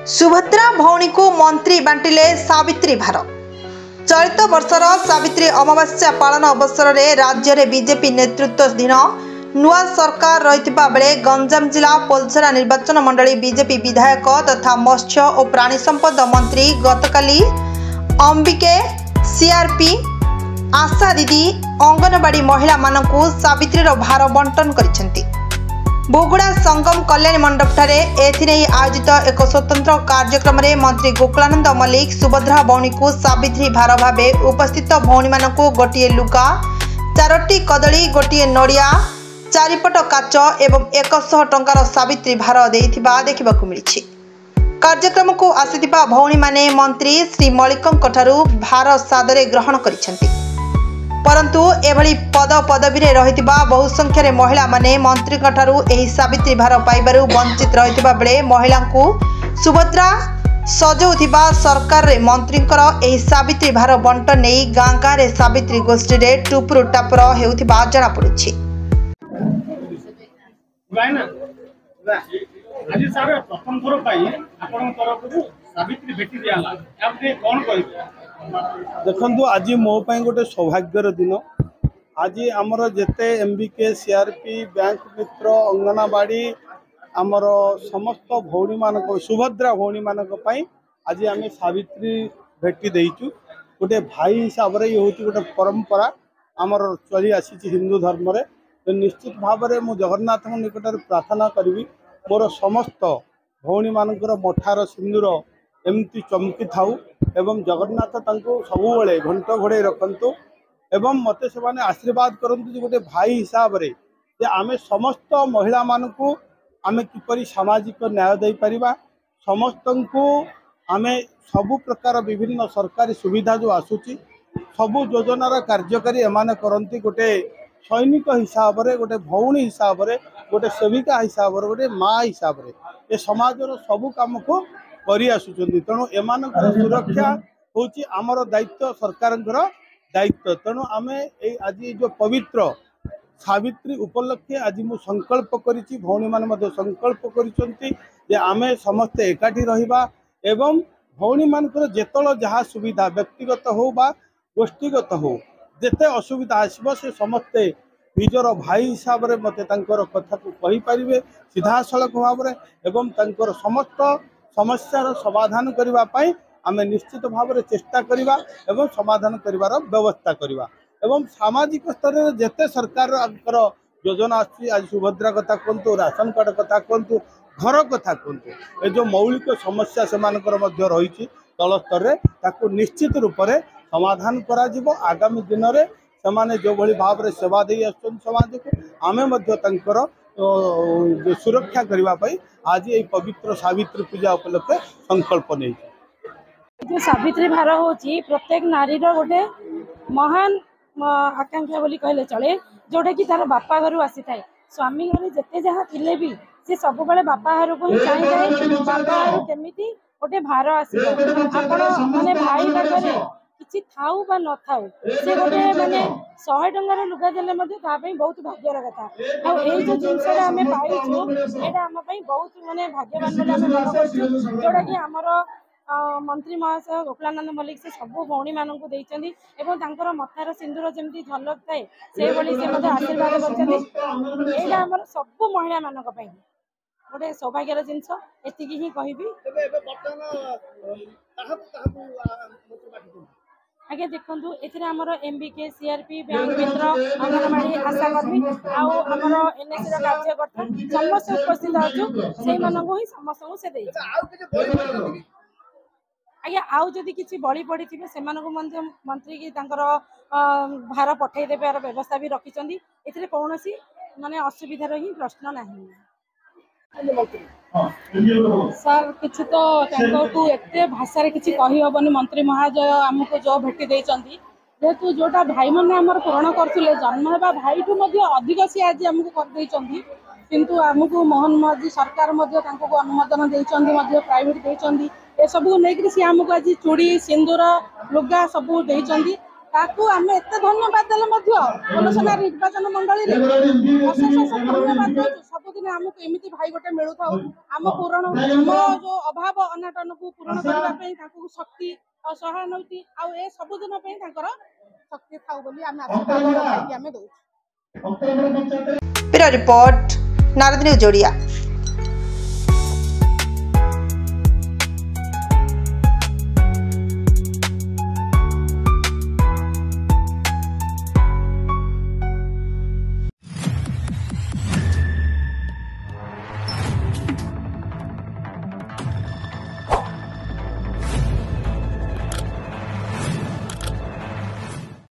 सुभद्रा भौणी को मंत्री बांटिले सावित्री भार। चलित वर्षर सावित्री अमावास्या पालन अवसर में राज्य में बीजेपी नेतृत्वाधीन नुआ सरकार रहिथिबा बेले गंजाम जिला पोलसरा निर्वाचन मंडली बीजेपी विधायक तथा मत्स्य और प्राणी संपद मंत्री गतकाली अंबिके सीआरपी आशा दीदी अंगनवाड़ी महिला मानकु सावित्रीर भार बंटन करिसेंती। बोगुड़ा संगम कल्याण मंडप ठारे एथिने आयोजित एक स्वतंत्र कार्यक्रम में मंत्री गोकुलानंद मल्लिक सुभद्रा भौणी को सावित्री भार भावे उपस्थित भौणी मानकु गोटिए लुगा, 4टी कदली, गोटिए नड़िया, 4पट काच एवं 100 टंकार सावित्री भार देइथिबा देखिबाकु मिलिछि। कार्यक्रम को आसिथिबा भौणी माने मंत्री श्री मल्लिकଙ୍କ ठारू भार सादरे ग्रहण करिसेंती। परंतु एभली पद पदवी रहिथिबा बहु संख्यारे महिला माने मंत्री ठारू एही सावित्री भार पाइबारु वंचित रहिथिबा बेले महिलांकु सुभद्रा सजौथिबा सरकार रे मंत्रींकर एही सावित्री भार बंटन नै गाँ गाँ रे सावित्री गोष्ठी रे टुपुर टापुर हेउथिबा जणा पड़ुछि। आज सारे प्रथम थर पाई आपन तरफ सावित्री भेटी दियाला आपने कोन कहिबे? देखु आज मो गोटे सौभाग्यर दिन। आज आमर जेते एमबीके सीआरपी बैंक मित्र अंगनवाड़ी आमर समस्त भौणी मानक सुभद्रा भौणी मानक आज आम सावित्री भेटी देचु। गोटे भाई हिसाब से ये हूँ गोटे परंपरा आमर चली आसी हिंदू धर्म रे। तो निश्चित भाव में मु जगन्नाथ निकट प्रार्थना करी मोर समस्त भौणी मानकर मठार सिंदूर एमती चमकी थाऊ एवं जगन्नाथ सबुबले घंट घोड़े रखु एवं मते से आशीर्वाद करंतु गोटे भाई हिसाब रे जे आमे समस्त महिला मानकु आमे किपरि सामाजिक न्याय दे परिबा, समस्त को आमे सबु प्रकार विभिन्न सरकारी सुविधा जो आसुची सबु योजनार कार्यकारी एमाने करंती। गोटे सैनिक हिसाब रे, गोटे भौणी हिसाब रे, गोटे सेविका हिसाब रे, गोटे माँ हिसाब रे ए समाजर सबु काम को करी आसुचंदी। तेणु एमान सुरक्षा होची आमर दायित्व, सरकार दायित्व। तेणु आमे आज जो पवित्र सावित्री उपलक्षे आज मु संकल्प करिछि, भौणी मान मध्य संकल्प करिसंती जे आमे समस्त एकाठी रहिबा एवं भौणी मानकर जेतल जहाँ सुविधा व्यक्तिगत हो बा गोष्ठीगत हो जेते असुविधा आसब से समस्ते निजर भाई हिसाब रे मते तांकर कथा को कहि परिबे सीधा सड़क भाव रे एवं तांकर समस्त समस्यार समाधान करबा पाई आमे निश्चित भाव में चेष्टा करिबा एवं समाधान करिवार व्यवस्था करिबा। एवं सामाजिक स्तर में जेते सरकार योजना आछि आज सुभद्रा कथा कहतु, राशन कार्ड कथा कहतु, घर कथा कहतु, ए जो मौलिक समस्या से मध्य रही तल स्तर में ताकू निश्चित रूप से समाधान करा जिवो। आगामी दिन में से जो भली भाव में सेवा दे आछन समाज को आमे मध्य तांकर सुरक्षा करने आज ये पवित्र सावित्री पूजा उपलक्षे संकल्प नहीं। जो सावित्री भार होची प्रत्येक नारी गोटे महान आकांक्षा बोली कहले चले, जोटा कि तार बापा घर आसी थाए। स्वामी घर जिते जहाँ थिले भी से सब बेले बापा घर को ही चाहिए बापा घर केमिति गोटे भार आसी आपण माने भाई पाखरे किछि थाउ बा न थाउ से गोटे माने 100 टंकार लुगा देले मध्ये ता पई बहुत भाग्यर कथा। आ एई जो जिनसरा हमें पाइछु एटा हम पई बहुत माने भाग्यवान बोले हमें मन करछु। जोटा कि हमर मंत्री महाशय गोकुलानंद मल्लिक से सब भौणी मानक देइचंदी एवं तांकर मथार सिंदूर जेमती झलक थाए से बोली से मध्ये आशीर्वाद करचंदी। एटा हमर सब महिला मानक पई गोटे सौभाग्यर जिनस एतिकी ही कहबी। आगे देखु एमर एमबीके सीआरपी बैंक मित्र अंगनवाड़ी आशा कर्मी आमर एनएससी कार्यकर्ता समस्त उपस्थित अच्छु से ही समस्त से दे आगे आउ जदि किसी बड़ी पड़ी थे से मंत्री की भार पठे देवार व्यवस्था भी रखिंट ए कौन माने असुविधार ही प्रश्न नहीं। सर किसी तो एत भाषा किसी कहीहबनी मंत्री महाजय आमको जो भेटी देती जेहेतु जोटा भाई मैंने आम पूरण करते जन्म होगा भाई ठू अधिक सी आज आमको कर किंतु आमको मोहन माझी सरकार अनुमोदन देती प्राइवेट देती ए सब नहीं सी आमको आज चूड़ी सिंदूर लुगा सब देती आम एत धन्यवाद देले निर्वाचन मंडली अशेष धन्यवाद सब ସବୁଦିନ ଆମକୁ ଏମିତି ଭାଇ ଗୋଟେ ମିଳୁଥାଉ ଆମ जो अभाव अनाटन को पूरण करने तांको शक्ति और सहानुभूति आउ ए सबुदिन शक्ति थाउ बोली आम आशीर्वाद भाई आम दौर। Bureau report Narad news Odia.